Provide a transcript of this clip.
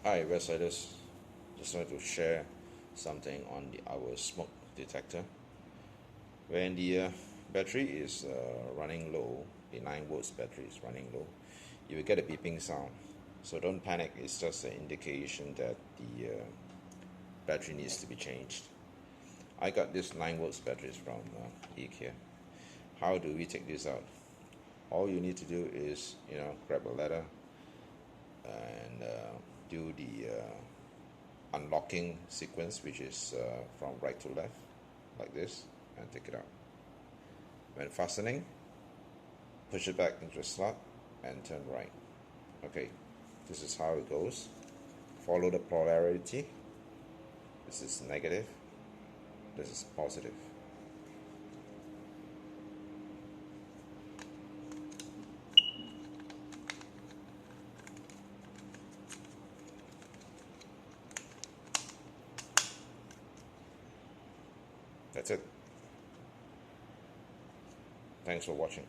Hi, Westsiders. Just wanted to share something on our smoke detector. When the battery is running low, the 9 volts battery is running low, you will get a beeping sound. So don't panic, it's just an indication that the battery needs to be changed. I got this 9 volts batteries from IKEA. How do we take this out? All you need to do is, grab a ladder and do the unlocking sequence, which is from right to left, like this, and take it out. When fastening, push it back into the slot and turn right. Okay, this is how it goes. Follow the polarity. This is negative, this is positive. That's it. Thanks for watching.